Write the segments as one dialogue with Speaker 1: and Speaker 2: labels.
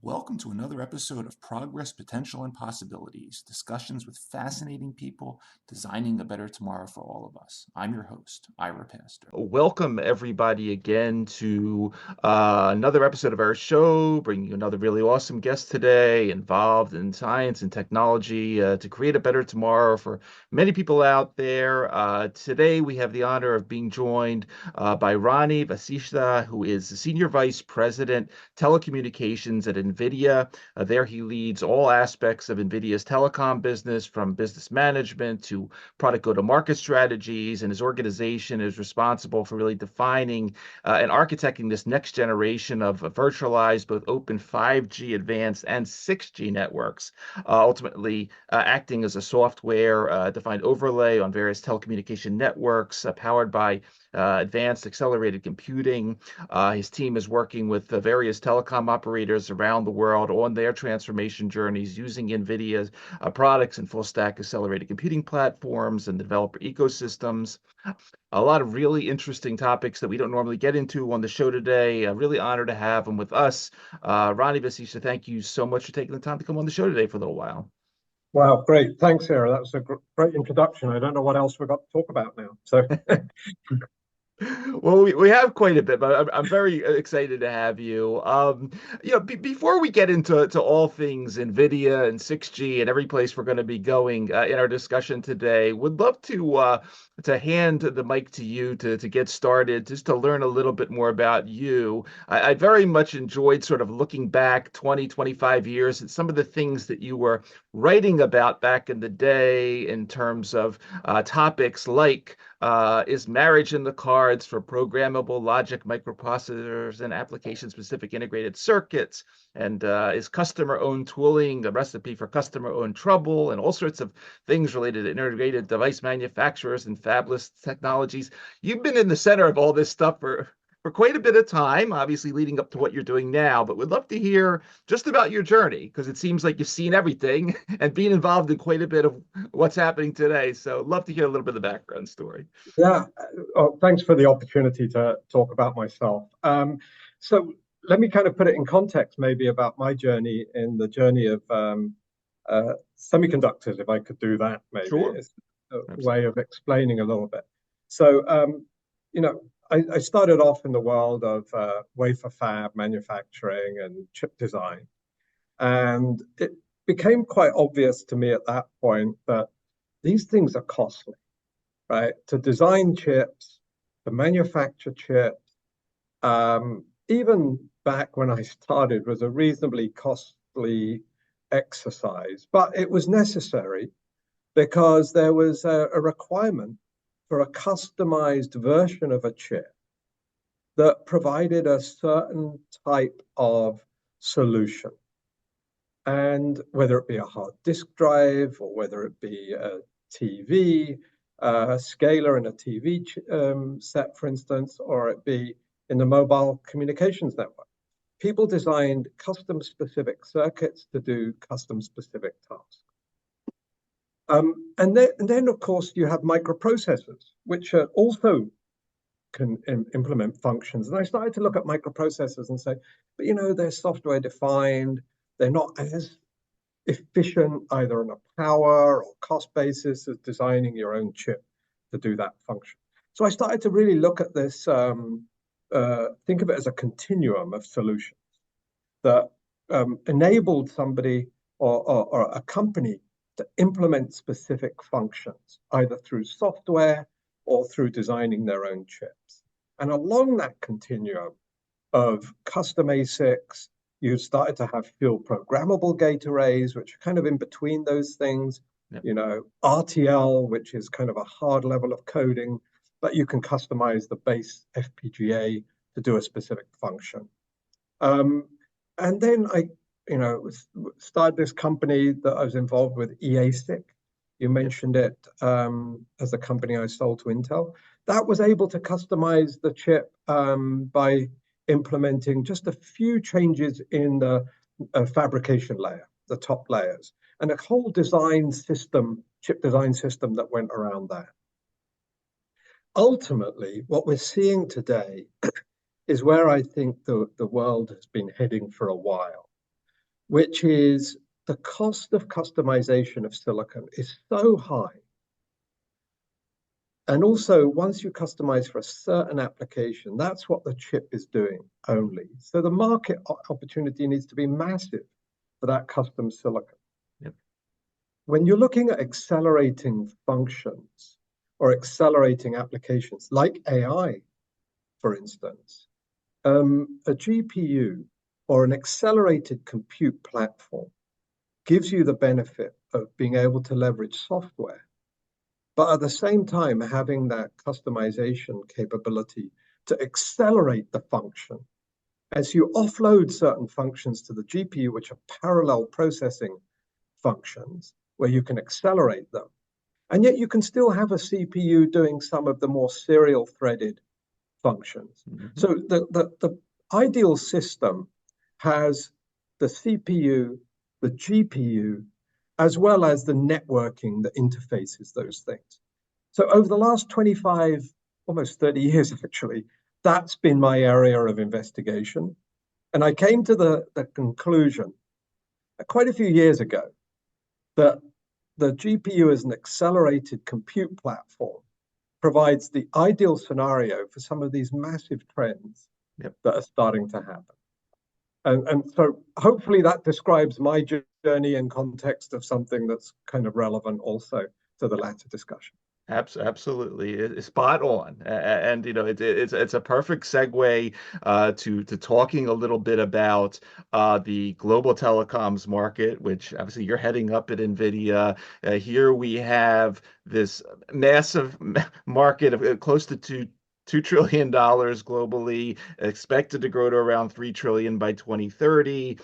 Speaker 1: Welcome to another episode of Progress, Potential, and Possibilities, discussions with fascinating people designing a better tomorrow for all of us. I'm your host, Ira Pastor.
Speaker 2: Welcome, everybody, again to another episode of our show, bringing you another really awesome guest today involved in science and technology to create a better tomorrow for many people out there. Today, we have the honor of being joined by Ronnie Vasishta, who is the Senior Vice President, Telecommunications at NVIDIA. There he leads all aspects of NVIDIA's telecom business, from business management to product go-to-market strategies, and his organization is responsible for really defining and architecting this next generation of virtualized, both open 5G advanced and 6G networks, ultimately acting as a software-defined overlay on various telecommunication networks powered by advanced accelerated computing. His team is working with the various telecom operators around the world on their transformation journeys using NVIDIA's products and full stack accelerated computing platforms and developer ecosystems. A lot of really interesting topics that we don't normally get into on the show today. Really honored to have him with us. Ronnie Vasishta, thank you so much for taking the time to come on the show today for a little while.
Speaker 3: Wow, great. Thanks, Sarah. That was a great introduction. I don't know what else we've got to talk about now. So
Speaker 2: Well, we have quite a bit, but I'm very excited to have you. Before we get into all things NVIDIA and 6G and every place we're going to be going in our discussion today, would love to hand the mic to you to get started, just to learn a little bit more about you. I very much enjoyed sort of looking back 20, 25 years at some of the things that you were writing about back in the day in terms of topics like is marriage in the cards for programmable logic microprocessors and application-specific integrated circuits? And is customer-owned tooling a recipe for customer-owned trouble? And all sorts of things related to integrated device manufacturers and fabless technologies. You've been in the center of all this stuff for quite a bit of time, obviously leading up to what you're doing now, but we'd love to hear just about your journey, because it seems like you've seen everything and been involved in quite a bit of what's happening today. So love to hear a little bit of the background story.
Speaker 3: yeah, thanks for the opportunity to talk about myself. So let me kind of put it in context maybe about my journey and the journey of semiconductors, if I could do that maybe.
Speaker 2: Sure.
Speaker 3: It's a way of explaining a little bit. So, I started off in the world of wafer fab manufacturing and chip design. And it became quite obvious to me at that point that these things are costly, right? To design chips, to manufacture chips, even back when I started, was a reasonably costly exercise. But it was necessary because there was a requirement for a customized version of a chip that provided a certain type of solution. And whether it be a hard disk drive or whether it be a TV, a scaler in a TV set, for instance, or it be in the mobile communications network, people designed custom specific circuits to do custom specific tasks. And then, of course, you have microprocessors, which also can implement functions. And I started to look at microprocessors and say, but they're software defined. They're not as efficient either on a power or cost basis as designing your own chip to do that function. So I started to really look at this, think of it as a continuum of solutions that enabled somebody or a company to implement specific functions, either through software or through designing their own chips. And along that continuum of custom ASICs, you started to have field programmable gate arrays, which are kind of in between those things. Yep. You know, RTL, which is kind of a hard level of coding, but you can customize the base FPGA to do a specific function. And then I, started this company that I was involved with, eASIC. You mentioned it as a company I sold to Intel. That was able to customize the chip by implementing just a few changes in the fabrication layer, the top layers, and a whole design system, chip design system that went around that. Ultimately, what we're seeing today is where I think the world has been heading for a while, which is the cost of customization of silicon is so high. And also, once you customize for a certain application, that's what the chip is doing only. So the market opportunity needs to be massive for that custom silicon.
Speaker 2: Yep. When
Speaker 3: you're looking at accelerating functions or accelerating applications like AI, for instance, a GPU or an accelerated compute platform gives you the benefit of being able to leverage software, but at the same time having that customization capability to accelerate the function. As you offload certain functions to the GPU, which are parallel processing functions, where you can accelerate them, and yet you can still have a CPU doing some of the more serial threaded functions. Mm-hmm. So the ideal system has the CPU, the GPU, as well as the networking that interfaces those things. So over the last 25, almost 30 years, actually, that's been my area of investigation. And I came to the conclusion quite a few years ago that the GPU as an accelerated compute platform provides the ideal scenario for some of these massive trends that are starting to happen. And so hopefully that describes my journey in context of something that's kind of relevant also to the latter discussion.
Speaker 2: Absolutely, it's spot on, and it's a perfect segue to talking a little bit about the global telecoms market, which obviously you're heading up at NVIDIA. Here we have this massive market of close to $2 trillion globally, expected to grow to around $3 trillion by 2030.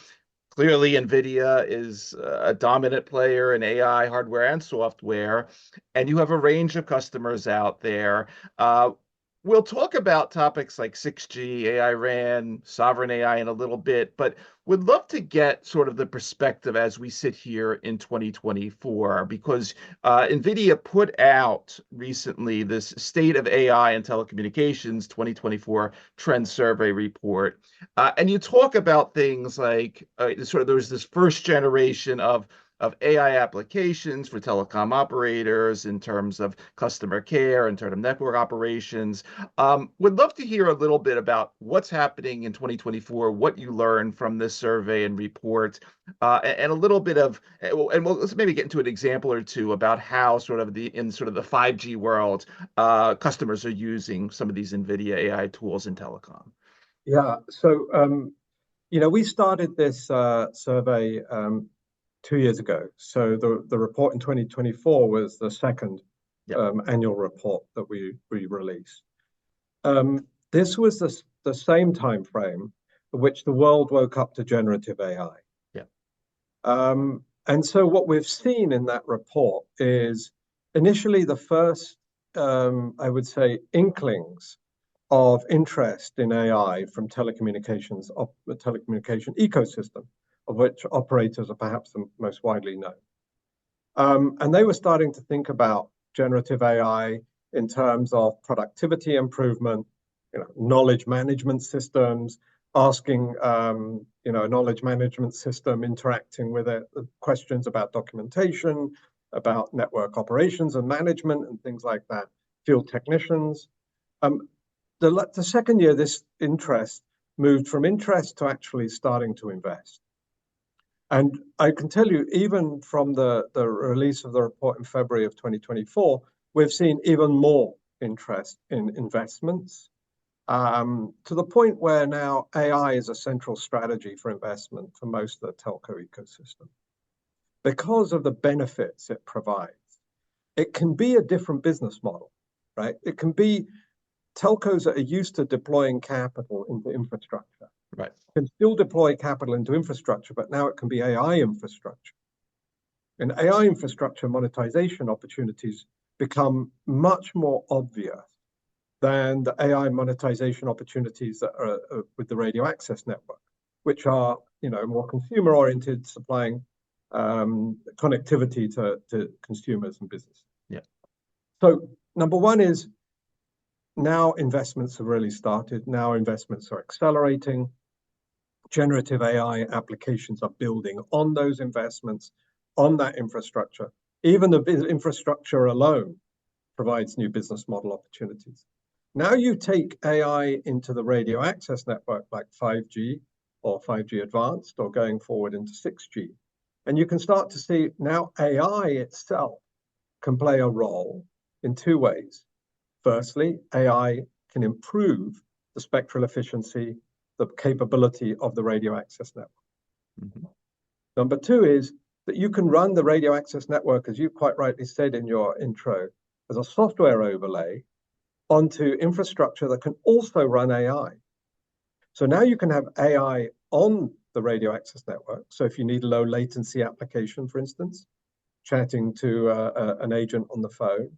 Speaker 2: Clearly, NVIDIA is a dominant player in AI hardware and software, and you have a range of customers out there. We'll talk about topics like 6G, AI RAN, sovereign AI in a little bit, but would love to get sort of the perspective as we sit here in 2024, because NVIDIA put out recently this State of AI and Telecommunications 2024 Trend Survey report. And you talk about things like there was this first generation of AI applications for telecom operators in terms of customer care, in terms of network operations. Would love to hear a little bit about what's happening in 2024, what you learned from this survey and report, and a little bit of, let's maybe get into an example or two about how in the 5G world, customers are using some of these NVIDIA AI tools in telecom.
Speaker 3: Yeah, so, we started this survey 2 years ago. So the report in 2024 was the second annual report that we released. This was the same time frame in which the world woke up to generative AI. And so what we've seen in that report is initially the first, I would say, inklings of interest in AI from telecommunication ecosystem, of which operators are perhaps the most widely known. And they were starting to think about generative AI in terms of productivity improvement, knowledge management systems, asking, a knowledge management system interacting with it, questions about documentation, about network operations and management and things like that, field technicians. The second year, this interest moved from interest to actually starting to invest. And I can tell you, even from the release of the report in February of 2024, we've seen even more interest in investments, to the point where now AI is a central strategy for investment for most of the telco ecosystem. Because of the benefits it provides, it can be a different business model, right? It can be telcos that are used to deploying capital into infrastructure.
Speaker 2: Right.
Speaker 3: Can still deploy capital into infrastructure, but now it can be AI infrastructure. And AI infrastructure monetization opportunities become much more obvious than the AI monetization opportunities that are with the radio access network, which are, more consumer-oriented, supplying connectivity to consumers and business.
Speaker 2: Yeah.
Speaker 3: So number one is now investments have really started. Now investments are accelerating. Generative AI applications are building on those investments, on that infrastructure. Even the infrastructure alone provides new business model opportunities. Now you take AI into the radio access network like 5G or 5G advanced or going forward into 6G. And you can start to see now AI itself can play a role in two ways. Firstly, AI can improve the spectral efficiency, the capability of the radio access network.
Speaker 2: Mm-hmm.
Speaker 3: Number two is that you can run the radio access network, as you quite rightly said in your intro, as a software overlay onto infrastructure that can also run AI. So now you can have AI on the radio access network. So if you need low latency application, for instance, chatting to an agent on the phone,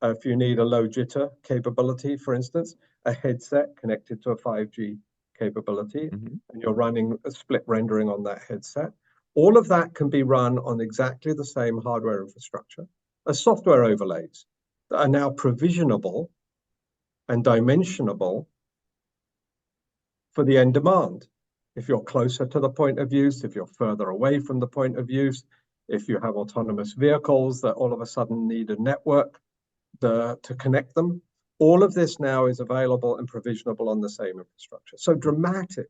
Speaker 3: if you need a low jitter capability, for instance, a headset connected to a 5G capability,
Speaker 2: Mm-hmm.
Speaker 3: and you're running a split rendering on that headset, all of that can be run on exactly the same hardware infrastructure as software overlays that are now provisionable and dimensionable for the end demand. If you're closer to the point of use, if you're further away from the point of use, if you have autonomous vehicles that all of a sudden need a network to connect them, all of this now is available and provisionable on the same infrastructure. So dramatic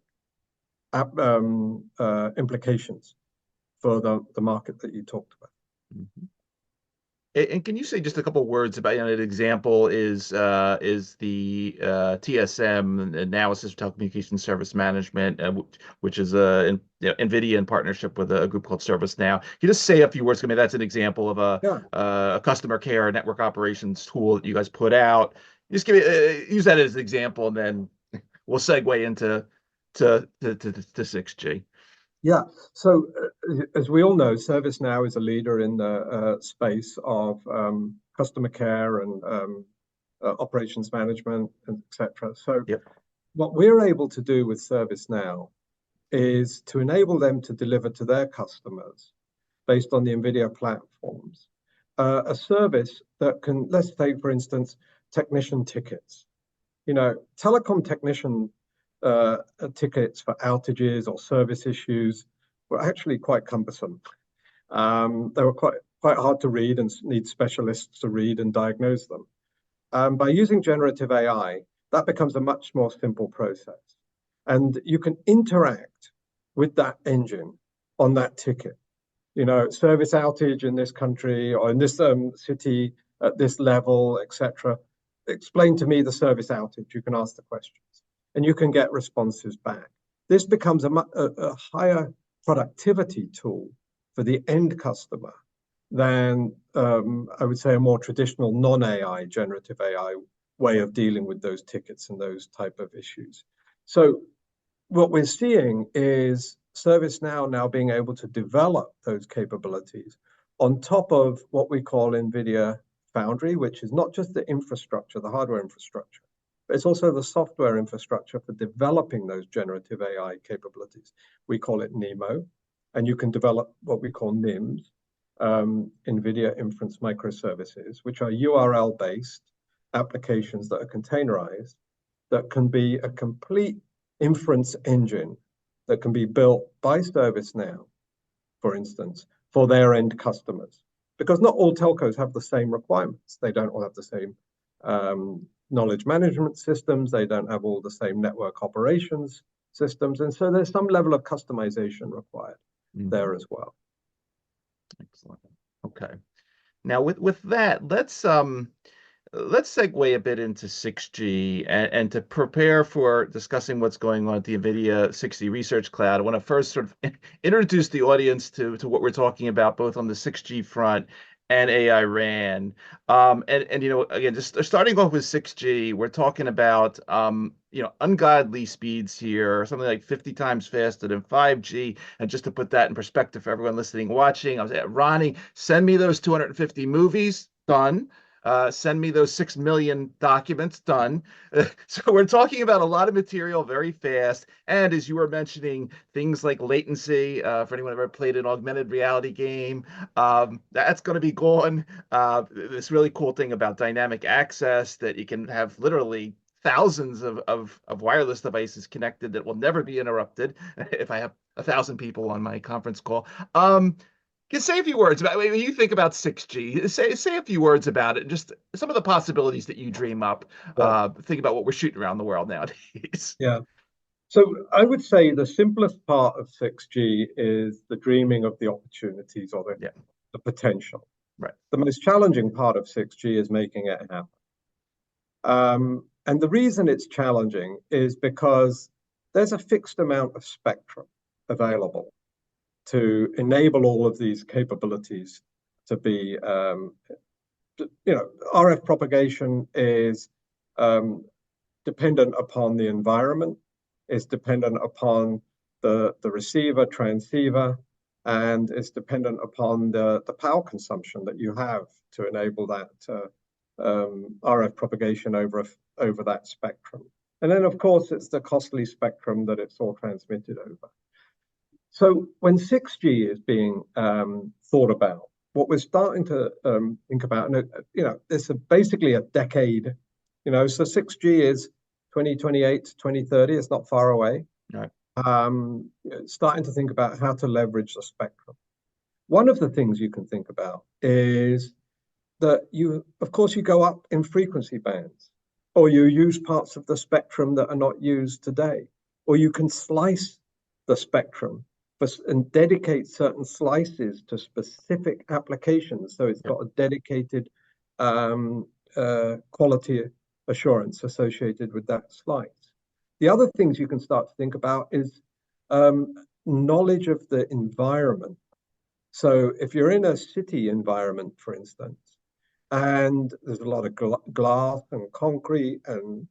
Speaker 3: implications for the market that you talked about.
Speaker 2: Mm-hmm. And can you say just a couple of words about, an example is the TSM, Analysis for Telecommunications Service Management, which is NVIDIA in partnership with a group called Service Now. Can you just say a few words? I mean, that's an example of a customer care network operations tool that you guys put out. Just give me use that as an example, and then we'll segue into to 6G.
Speaker 3: Yeah, so as we all know, ServiceNow is a leader in the space of customer care and operations management, etc. So what we're able to do with ServiceNow is to enable them to deliver to their customers, based on the NVIDIA platforms, a service that can, let's take, for instance, technician tickets. Telecom technician tickets for outages or service issues were actually quite cumbersome. They were quite hard to read and need specialists to read and diagnose them. By using generative AI, that becomes a much more simple process. And you can interact with that engine on that ticket. Service outage in this country or in this city at this level, etc. Explain to me the service outage. You can ask the questions, and you can get responses back. This becomes a higher productivity tool for the end customer than, I would say, a more traditional non-AI, generative AI way of dealing with those tickets and those type of issues. So what we're seeing is ServiceNow now being able to develop those capabilities on top of what we call NVIDIA Foundry, which is not just the infrastructure, the hardware infrastructure, but it's also the software infrastructure for developing those generative AI capabilities. We call it NeMo, and you can develop what we call NIMs, NVIDIA Inference Microservices, which are URL-based applications that are containerized, that can be a complete inference engine that can be built by ServiceNow, for instance, for their end customers. Because not all telcos have the same requirements. They don't all have the same knowledge management systems. They don't have all the same network operations systems. And so there's some level of customization required there as well.
Speaker 2: Excellent. Okay. Now with that, let's let's segue a bit into 6G and to prepare for discussing what's going on at the NVIDIA 6G Research Cloud. I want to first sort of introduce the audience to what we're talking about, both on the 6G front and AI RAN. And you know, again, just starting off with 6G, we're talking about you know, ungodly speeds here, something like 50 times faster than 5G. And just to put that in perspective for everyone listening, watching, I was at Ronnie, send me those 250 movies, done. Send me those 6 million documents, done. So we're talking about a lot of material very fast. And as you were mentioning, things like latency, for anyone who ever played an augmented reality game, that's going to be gone. This really cool thing about dynamic access, that you can have literally thousands of wireless devices connected that will never be interrupted if I have 1,000 people on my conference call. Can say a few words about when you think about 6G. Say a few words about it. Just some of the possibilities that you dream up. Think about what we're shooting around the world nowadays.
Speaker 3: Yeah. So I would say the simplest part of 6G is the dreaming of the opportunities or the potential.
Speaker 2: Right.
Speaker 3: The most challenging part of 6G is making it happen. And the reason it's challenging is because there's a fixed amount of spectrum available to enable all of these capabilities to be, you know, RF propagation is dependent upon the environment, is dependent upon the receiver, transceiver, and is dependent upon the power consumption that you have to enable that RF propagation over that spectrum. And then, of course, it's the costly spectrum that it's all transmitted over. So when 6G is being thought about, what we're starting to think about, and you know, it's basically a decade, you know, so 6G is 2028 to 2030, it's not far away.
Speaker 2: Right.
Speaker 3: Starting to think about how to leverage the spectrum. One of the things you can think about is that of course, you go up in frequency bands, or you use parts of the spectrum that are not used today, or you can slice the spectrum and dedicate certain slices to specific applications. So it's got a dedicated quality assurance associated with that slice. The other things you can start to think about is knowledge of the environment. So if you're in a city environment, for instance, and there's a lot of glass and concrete, and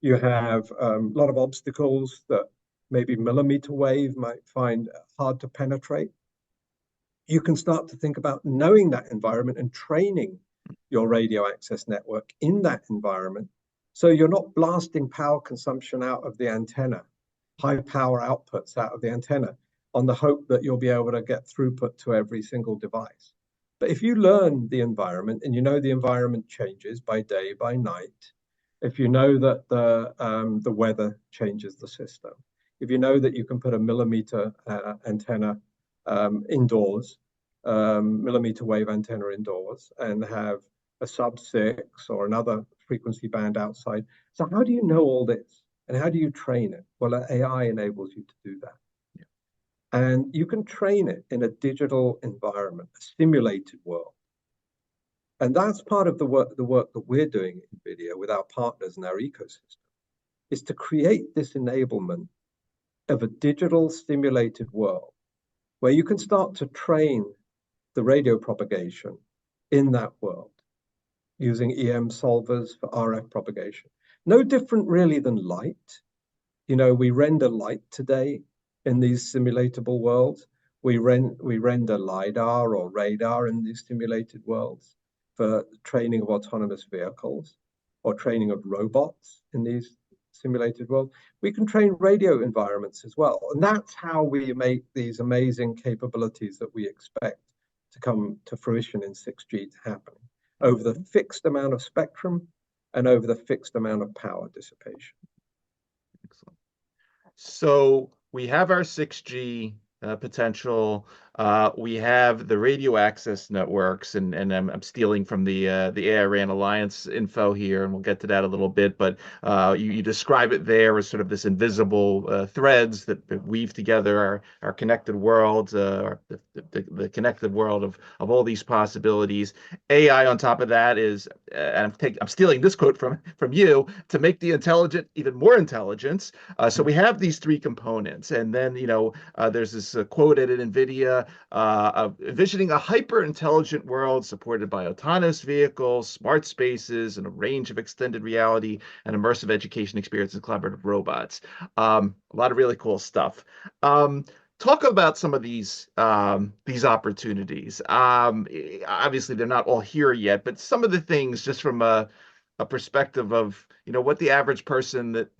Speaker 3: you have a lot of obstacles that maybe millimeter wave might find hard to penetrate, you can start to think about knowing that environment and training your radio access network in that environment, so you're not blasting power consumption out of the antenna, high power outputs out of the antenna, on the hope that you'll be able to get throughput to every single device. But if you learn the environment, and you know the environment changes by day, by night, if you know that the weather changes the system, if you know that you can put a millimeter antenna indoors, millimeter wave antenna indoors, and have a sub-6 or another frequency band outside. So how do you know all this? And how do you train it? Well, AI enables you to do that.
Speaker 2: Yeah.
Speaker 3: And you can train it in a digital environment, a simulated world. And that's part of the work that we're doing at NVIDIA with our partners and our ecosystem, is to create this enablement of a digital simulated world where you can start to train the radio propagation in that world using EM solvers for RF propagation. No different really than light. You know, we render light today in these simulatable worlds. We render LiDAR or radar in these simulated worlds for training of autonomous vehicles or training of robots in these simulated world. We can train radio environments as well. And that's how we make these amazing capabilities that we expect to come to fruition in 6G to happen over the fixed amount of spectrum and over the fixed amount of power dissipation.
Speaker 2: Excellent. So we have our 6G potential. We have the radio access networks, and I'm stealing from the AIRAN Alliance info here, and we'll get to that a little bit. But you describe it there as sort of this invisible threads that weave together our connected world, the connected world of all these possibilities. AI on top of that is, and I'm stealing this quote from you, to make the intelligent even more intelligent. So we have these three components, and then there's this quote at NVIDIA envisioning a hyper-intelligent world supported by autonomous vehicles, smart spaces, and a range of extended reality and immersive education experiences, and collaborative robots. A lot of really cool stuff. Talk about some of these opportunities. Obviously, they're not all here yet, but some of the things, just from a perspective of what the average person that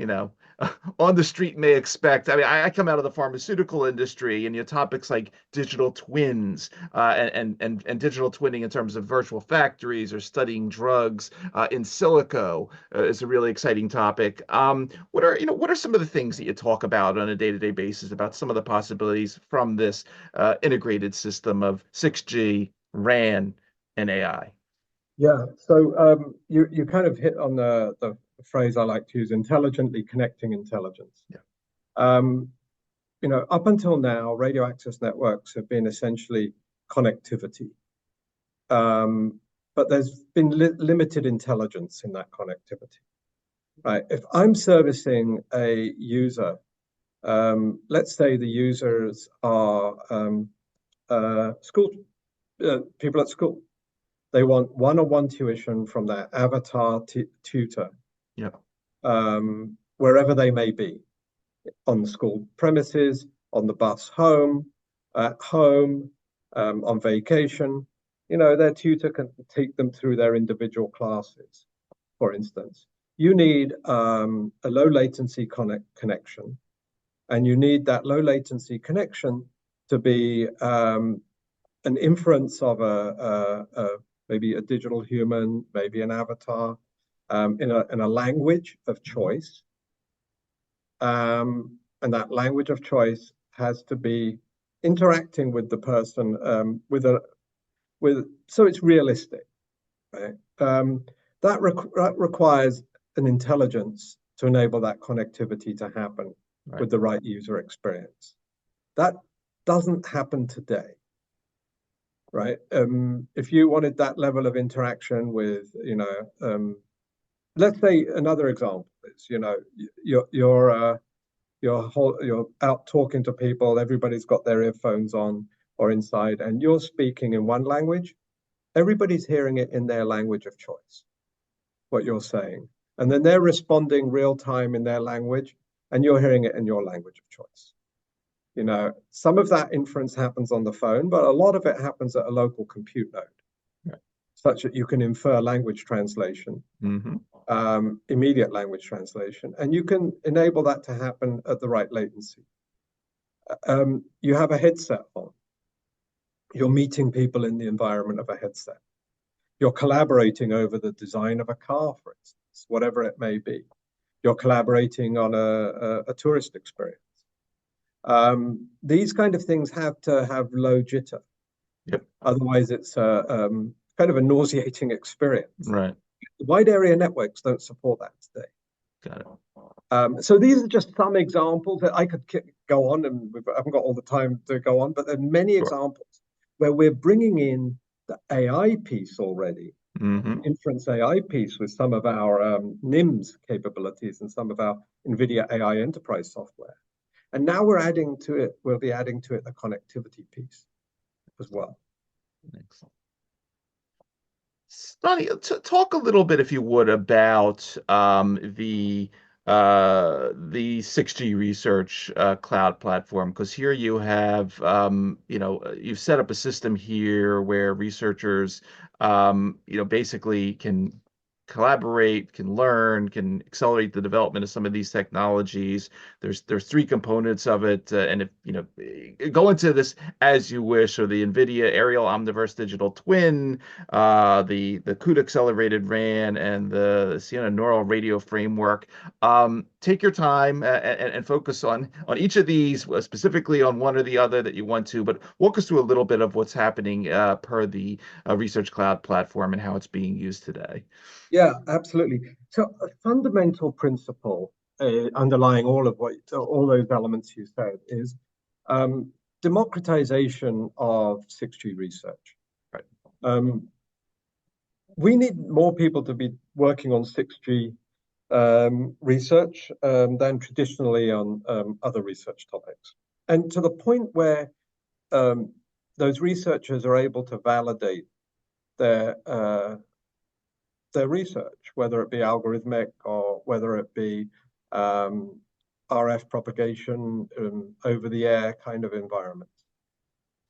Speaker 2: on the street may expect. I mean, I come out of the pharmaceutical industry, and topics like digital twins and digital twinning in terms of virtual factories or studying drugs in silico is a really exciting topic. What are some of the things that you talk about on a day-to-day basis about some of the possibilities from this integrated system of 6G, RAN, and AI?
Speaker 3: Yeah, so you kind of hit on the phrase I like to use, intelligently connecting intelligence.
Speaker 2: Yeah.
Speaker 3: Up until now, radio access networks have been essentially connectivity, but there's been limited intelligence in that connectivity, right? If I'm servicing a user, let's say the users are school people at school. They want one-on-one tuition from their avatar tutor,
Speaker 2: yeah,
Speaker 3: wherever they may be, on the school premises, on the bus home, at home, on vacation. Their tutor can take them through their individual classes, for instance. You need a low latency connection, and you need that low latency connection to be an inference of maybe a digital human, maybe an avatar, in a language of choice. And that language of choice has to be interacting with the person so it's realistic, right? That requires an intelligence to enable that connectivity to happen, right, with the right user experience. That doesn't happen today. Right. If you wanted that level of interaction with, let's say another example is, you're out talking to people, everybody's got their earphones on or inside, and you're speaking in one language, everybody's hearing it in their language of choice, what you're saying. And then they're responding real time in their language, and you're hearing it in your language of choice. Some of that inference happens on the phone, but a lot of it happens at a local compute node, right, such that you can infer language translation, immediate language translation, and you can enable that to happen at the right latency. You have a headset on. You're meeting people in the environment of a headset. You're collaborating over the design of a car, for instance, whatever it may be. You're collaborating on a tourist experience. These kind of things have to have low jitter.
Speaker 2: Yep.
Speaker 3: Otherwise, it's kind of a nauseating experience.
Speaker 2: Right.
Speaker 3: Wide area networks don't support that today.
Speaker 2: Got it.
Speaker 3: So these are just some examples that I could go on, and I haven't got all the time to go on, but there are many examples where we're bringing in the AI piece already, inference AI piece with some of our NIMS capabilities and some of our NVIDIA AI enterprise software. And now we'll be adding to it the connectivity piece as well.
Speaker 2: Excellent. Ronnie, talk a little bit, if you would, about the 6G research cloud platform, because here you have, you've set up a system here where researchers, basically can collaborate, can learn, can accelerate the development of some of these technologies. There's three components of it, and if go into this as you wish. So the NVIDIA Aerial Omniverse Digital Twin, the CUDA Accelerated RAN, and the Sienna Neural Radio Framework. take your time and focus on each of these, specifically on one or the other that you want to, but walk us through a little bit of what's happening per the Research Cloud platform and how it's being used today.
Speaker 3: Yeah, absolutely. So a fundamental principle underlying all those elements you said is democratization of 6G research.
Speaker 2: Right.
Speaker 3: We need more people to be working on 6G research than traditionally on other research topics. And to the point where those researchers are able to validate their research, whether it be algorithmic or whether it be RF propagation, over the air kind of environments.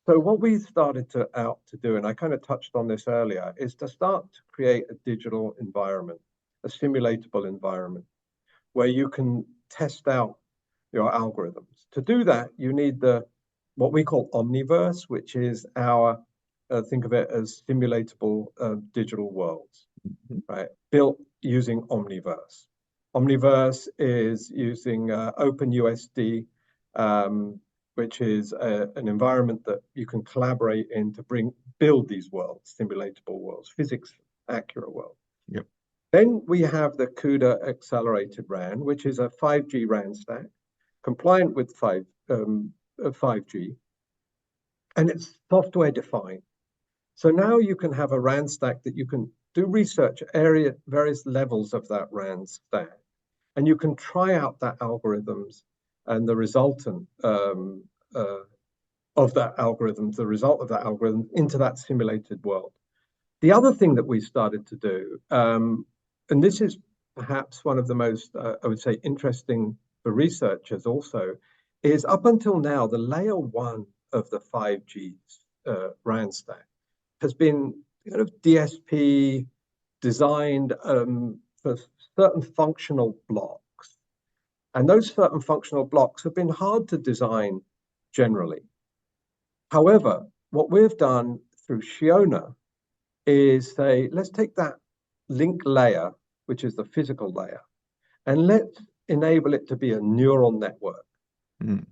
Speaker 3: So what we started out to do, and I kind of touched on this earlier, is to start to create a digital environment, a simulatable environment, where you can test out your algorithms. To do that, you need what we call Omniverse, which is our think of it as simulatable digital worlds, right? Built using Omniverse. Omniverse is using OpenUSD, which is an environment that you can collaborate in to build these worlds, simulatable worlds, physics accurate worlds.
Speaker 2: Yep.
Speaker 3: Then we have the CUDA accelerated RAN, which is a 5G RAN stack, compliant with 5G, and it's software defined. So now you can have a RAN stack that you can do research various levels of that RAN stack, and you can try out that algorithms and the resultant the result of that algorithm into that simulated world. The other thing that we started to do, and this is perhaps one of the most, I would say, interesting for researchers also, is up until now, the layer one of the 5G RAN stack has been kind of DSP designed for certain functional blocks. And those certain functional blocks have been hard to design generally. However, what we've done through Shiona is say, let's take that link layer, which is the physical layer, and let's enable it to be a neural network.
Speaker 2: Mm.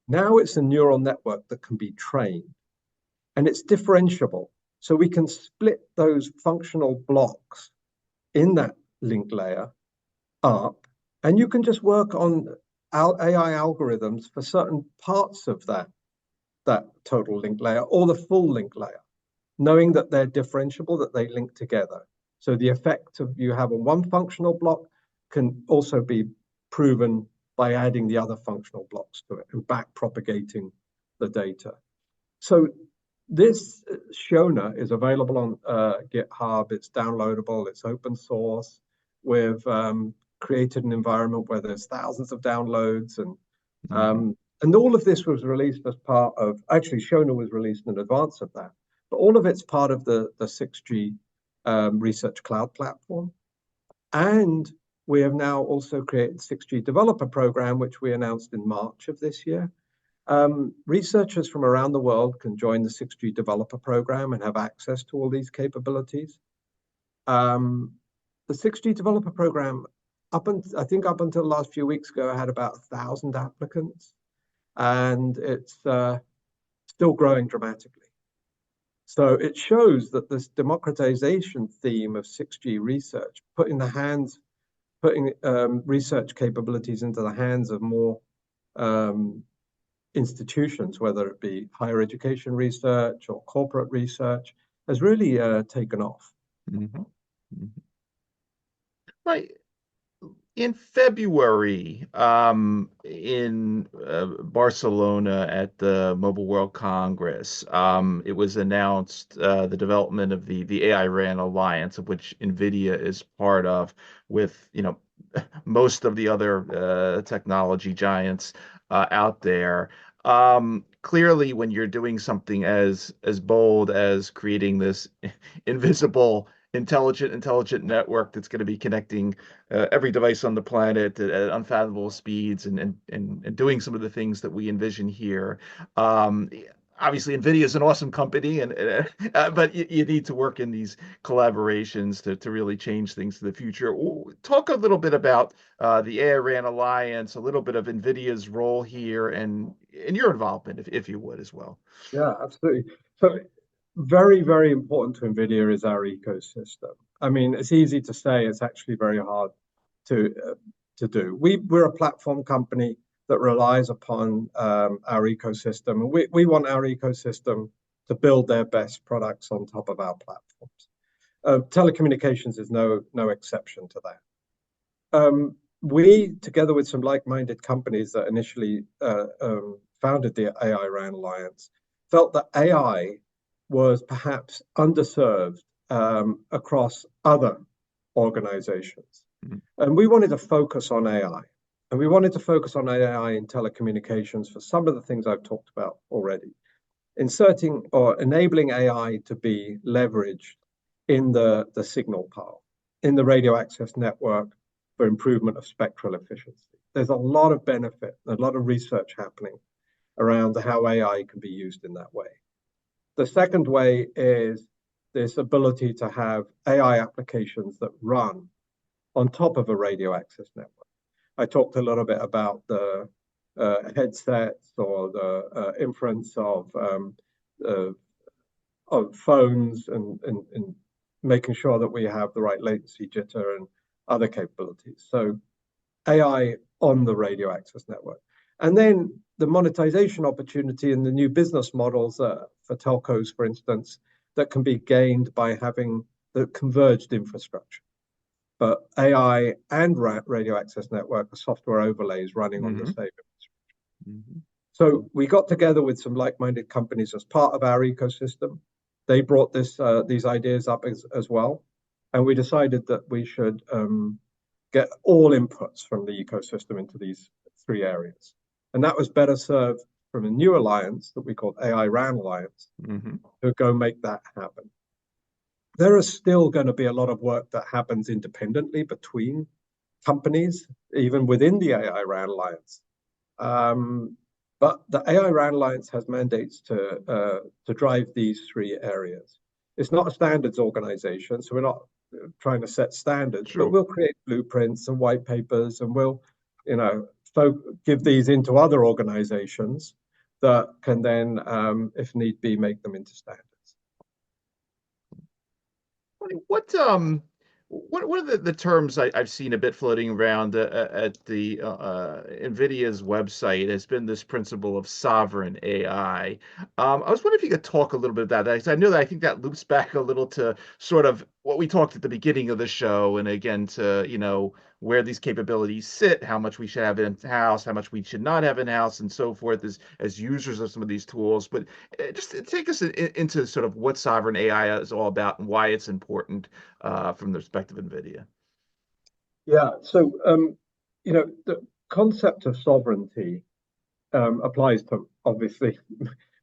Speaker 3: Now it's a neural network that can be trained, and it's differentiable. So we can split those functional blocks in that link layer up, and you can just work on AI algorithms for certain parts of that total link layer or the full link layer, knowing that they're differentiable, that they link together. So the effect of you have on one functional block can also be proven by adding the other functional blocks to it and back propagating the data. So this Shiona is available on GitHub. It's downloadable. It's open source. We've created an environment where there's thousands of downloads, and all of this was released as part of, actually Shiona was released in advance of that, but all of it's part of the 6G Research Cloud platform. And we have now also created 6G Developer Program, which we announced in March of this year. Researchers from around the world can join the 6G Developer Program and have access to all these capabilities. The 6G Developer Program, I think up until the last few weeks ago, had about 1,000 applicants, and it's still growing dramatically. So it shows that this democratization theme of 6G research, putting research capabilities into the hands of more institutions, whether it be higher education research or corporate research, has really taken off.
Speaker 2: Mm-hmm. Mm-hmm. Right. In February, in Barcelona at the Mobile World Congress, it was announced the development of the AI RAN Alliance, of which NVIDIA is part of, with most of the other technology giants out there. Clearly, when you're doing something as bold as creating this invisible intelligent network that's going to be connecting every device on the planet at unfathomable speeds and doing some of the things that we envision here. obviously NVIDIA is an awesome company, but you need to work in these collaborations to really change things to the future. Talk a little bit about the AI-RAN Alliance, a little bit of NVIDIA's role here, and your involvement, if you would, as well.
Speaker 3: Yeah, absolutely. So very, very important to NVIDIA is our ecosystem. I mean, it's easy to say, it's actually very hard to do. We're a platform company that relies upon our ecosystem, and we want our ecosystem to build their best products on top of our platforms. Telecommunications is no exception to that. We, together with some like-minded companies that initially founded the AI-RAN Alliance, felt that AI was perhaps underserved across other organizations. Mm-hmm. And we wanted to focus on AI. And we wanted to focus on AI in telecommunications for some of the things I've talked about already. Inserting or enabling AI to be leveraged in the signal path, in the radio access network for improvement of spectral efficiency. There's a lot of benefit, a lot of research happening around how AI can be used in that way. The second way is this ability to have AI applications that run on top of a radio access network. I talked a little bit about the headsets or the inference of phones and making sure that we have the right latency, jitter, and other capabilities. So AI on the radio access network. And then the monetization opportunity and the new business models for telcos, for instance, that can be gained by having the converged infrastructure. But AI and radio access network are software overlays running on the same infrastructure. Mm-hmm. So we got together with some like-minded companies as part of our ecosystem. They brought these ideas up as well. And we decided that we should get all inputs from the ecosystem into these three areas. And that was better served from a new alliance that we called AI-RAN Alliance to go make that happen. There is still going to be a lot of work that happens independently between companies, even within the AI-RAN Alliance. But the AI-RAN Alliance has mandates to drive these three areas. It's not a standards organization, so we're not trying to set standards, but we'll create blueprints and white papers, and we'll, give these into other organizations that can then, if need be, make them into standards.
Speaker 2: What are the terms I've seen a bit floating around at the NVIDIA's website has been this principle of sovereign AI. I was wondering if you could talk a little bit about that. I know that I think that loops back a little to sort of what we talked at the beginning of the show, and again to where these capabilities sit, how much we should have in-house, how much we should not have in-house, and so forth as users of some of these tools. But just take us into sort of what sovereign AI is all about and why it's important from the perspective of NVIDIA.
Speaker 3: Yeah, so the concept of sovereignty applies to obviously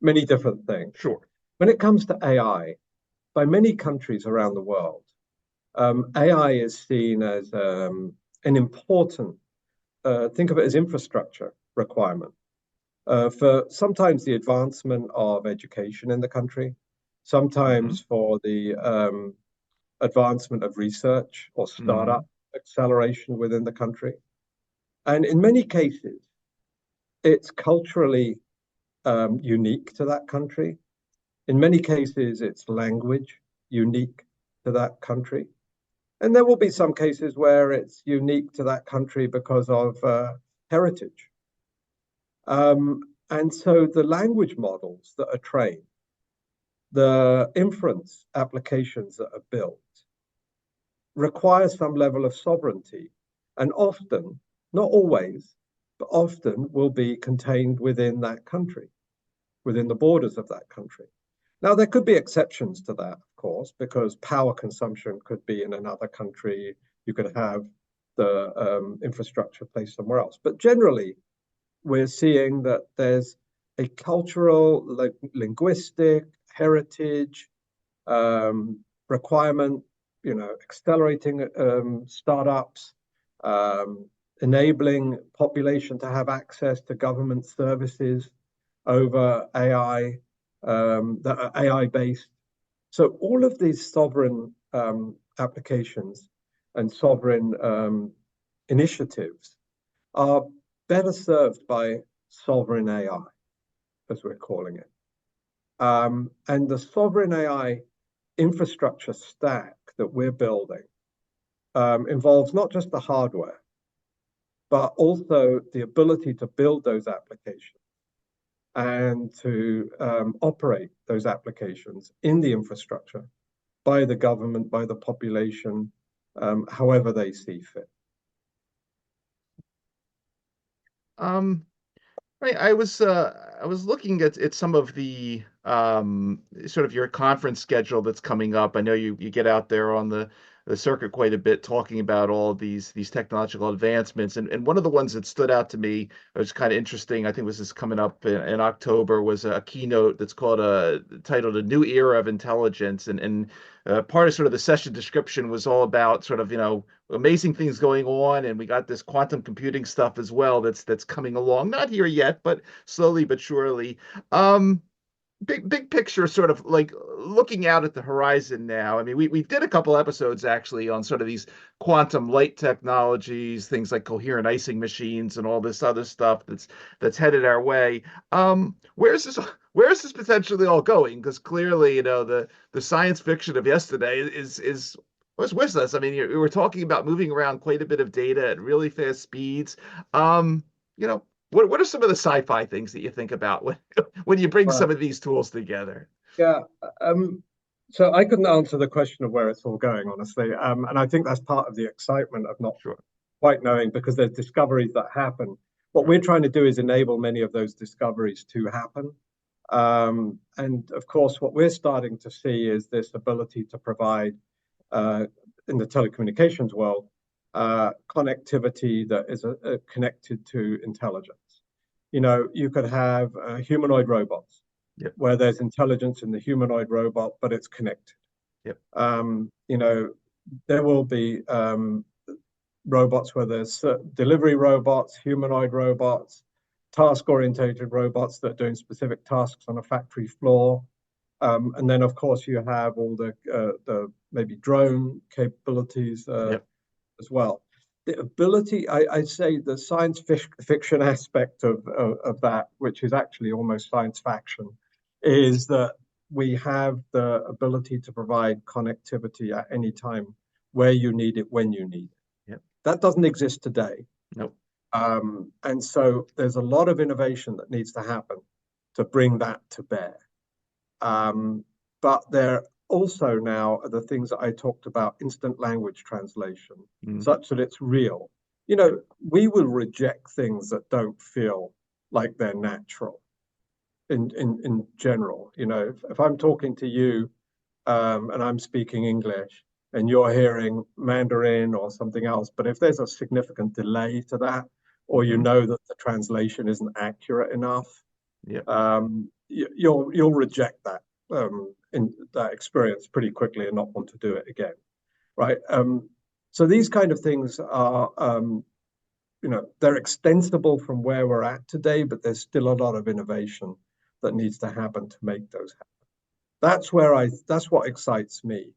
Speaker 3: many different things.
Speaker 2: Sure.
Speaker 3: When it comes to AI, by many countries around the world, AI is seen as an important, think of it as infrastructure requirement for sometimes the advancement of education in the country, sometimes for the advancement of research or startup acceleration within the country. And in many cases, it's culturally unique to that country. In many cases, it's language unique to that country. And there will be some cases where it's unique to that country because of heritage. And so the language models that are trained, the inference applications that are built, require some level of sovereignty, and often, not always, but often will be contained within that country, within the borders of that country. Now, there could be exceptions to that, of course, because power consumption could be in another country. You could have the infrastructure placed somewhere else. But generally, we're seeing that there's a cultural, linguistic, heritage requirement, accelerating startups, enabling population to have access to government services over AI. that are AI-based. So all of these sovereign applications and sovereign initiatives are better served by sovereign AI, as we're calling it. And the sovereign AI infrastructure stack that we're building involves not just the hardware, but also the ability to build those applications and to operate those applications in the infrastructure by the government, by the population, however they see fit.
Speaker 2: Right. I was looking at some of the sort of your conference schedule that's coming up. I know you get out there on the circuit quite a bit talking about all of these technological advancements. And one of the ones that stood out to me was kind of interesting. I think was this coming up in October was a keynote that's called titled A New Era of Intelligence. And part of sort of the session description was all about sort of, amazing things going on, and we got this quantum computing stuff as well that's coming along, not here yet, but slowly but surely. um big picture, sort of like looking out at the horizon now. I mean, we did a couple episodes actually on sort of these quantum light technologies, things like coherent icing machines and all this other stuff that's headed our way. Where's this potentially all going? Because clearly, the science fiction of yesterday was with us. I mean, we were talking about moving around quite a bit of data at really fast speeds. Um, you know, what are some of the sci-fi things that you think about when you bring some
Speaker 3: Well,
Speaker 2: of these tools together?
Speaker 3: yeah. So I couldn't answer the question of where it's all going, honestly. And I think that's part of the excitement of not
Speaker 2: Sure.
Speaker 3: quite knowing, because there's discoveries that happen. What
Speaker 2: Right.
Speaker 3: we're trying to do is enable many of those discoveries to happen. And of course, what we're starting to see is this ability to provide, in the telecommunications world, connectivity that is connected to intelligence. You could have humanoid robots
Speaker 2: Yep.
Speaker 3: where there's intelligence in the humanoid robot, but it's connected.
Speaker 2: Yep.
Speaker 3: There will be robots where there's delivery robots, humanoid robots, task-orientated robots that are doing specific tasks on a factory floor. And then, of course, you have all the maybe drone capabilities
Speaker 2: Yep.
Speaker 3: as well. The ability, I'd say, the science fiction aspect of that, which is actually almost science fiction, is that we have the ability to provide connectivity at any time where you need it, when you need it.
Speaker 2: Yep.
Speaker 3: That doesn't exist today.
Speaker 2: Nope.
Speaker 3: And so there's a lot of innovation that needs to happen to bring that to bear. But there also now are the things that I talked about, instant language translation, such that it's real. We will reject things that don't feel like they're natural in general. If I'm talking to you and I'm speaking English and you're hearing Mandarin or something else, but if there's a significant delay to that, or you know that the translation isn't accurate enough,
Speaker 2: Yep.
Speaker 3: You'll reject that in that experience pretty quickly and not want to do it again, right? So these kind of things are, they're extensible from where we're at today, but there's still a lot of innovation that needs to happen to make those happen. That's what excites me.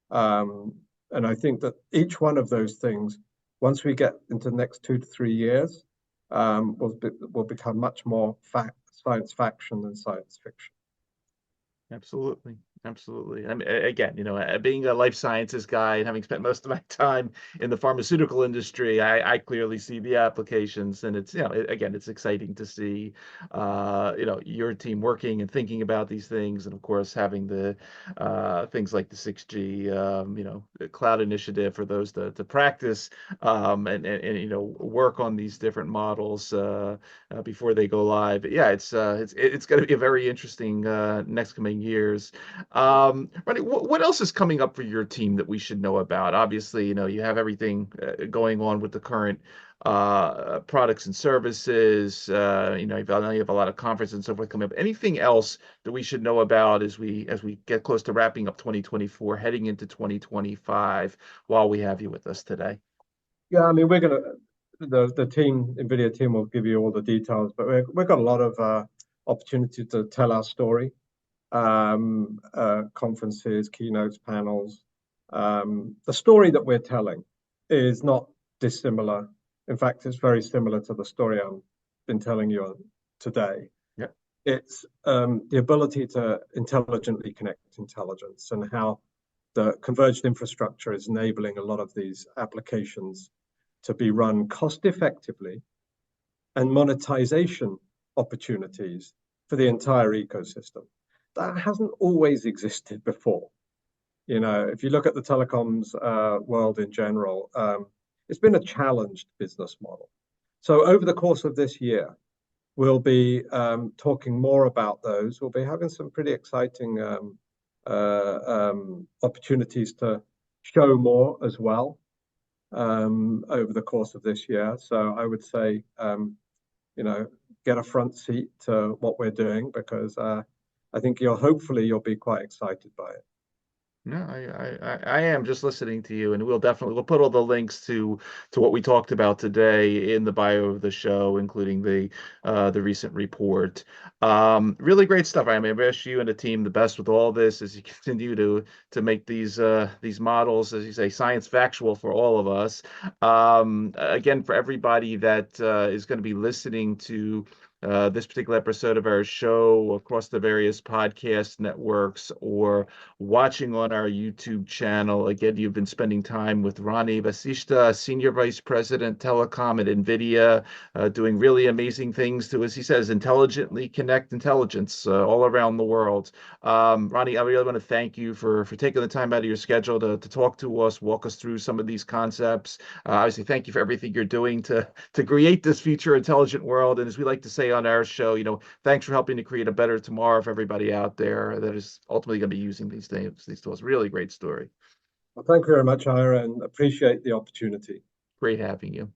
Speaker 3: And I think that each one of those things, once we get into the next 2 to 3 years, will become much more science fiction than science fiction.
Speaker 2: Absolutely. Absolutely. I mean, again, being a life sciences guy and having spent most of my time in the pharmaceutical industry, I clearly see the applications, and it's, again, it's exciting to see, your team working and thinking about these things, and of course having the things like the 6G, the cloud initiative for those to practice, and work on these different models before they go live. But yeah, it's going to be a very interesting next coming years. Ronnie, what else is coming up for your team that we should know about? Obviously, you have everything going on with the current products and services. I know you have a lot of conferences and so forth coming up. Anything else that we should know about as we get close to wrapping up 2024, heading into 2025, while we have you with us today?
Speaker 3: Yeah, I mean, the team, NVIDIA team, will give you all the details, but we've got a lot of opportunity to tell our story. conferences, keynotes, panels. The story that we're telling is not dissimilar. In fact, it's very similar to the story I've been telling you today.
Speaker 2: Yep.
Speaker 3: It's the ability to intelligently connect intelligence and how the converged infrastructure is enabling a lot of these applications to be run cost effectively, and monetization opportunities for the entire ecosystem. That hasn't always existed before. You know, if you look at the telecoms world in general, it's been a challenged business model. So over the course of this year, we'll be talking more about those. We'll be having some pretty exciting opportunities to show more as well over the course of this year. So I would say, you know, get a front seat to what we're doing, because I think hopefully you'll be quite excited by it.
Speaker 2: No, I am just listening to you, and we'll put all the links to what we talked about today in the bio of the show, including the recent report. Really great stuff. I wish you and the team the best with all this as you continue to make these models, as you say, science factual for all of us. Again, for everybody that is going to be listening to this particular episode of our show across the various podcast networks or watching on our YouTube channel. Again, you've been spending time with Ronnie Vasishta, Senior Vice President, Telecom at NVIDIA, doing really amazing things to, as he says, intelligently connect intelligence all around the world. Ronnie, I really want to thank you for taking the time out of your schedule to talk to us, walk us through some of these concepts. Obviously, thank you for everything you're doing to create this future intelligent world. And as we like to say on our show, you know, thanks for helping to create a better tomorrow for everybody out there that is ultimately going to be using these tools. Really great story.
Speaker 3: Well, thank you very much, Ira, and appreciate the opportunity.
Speaker 2: Great having you.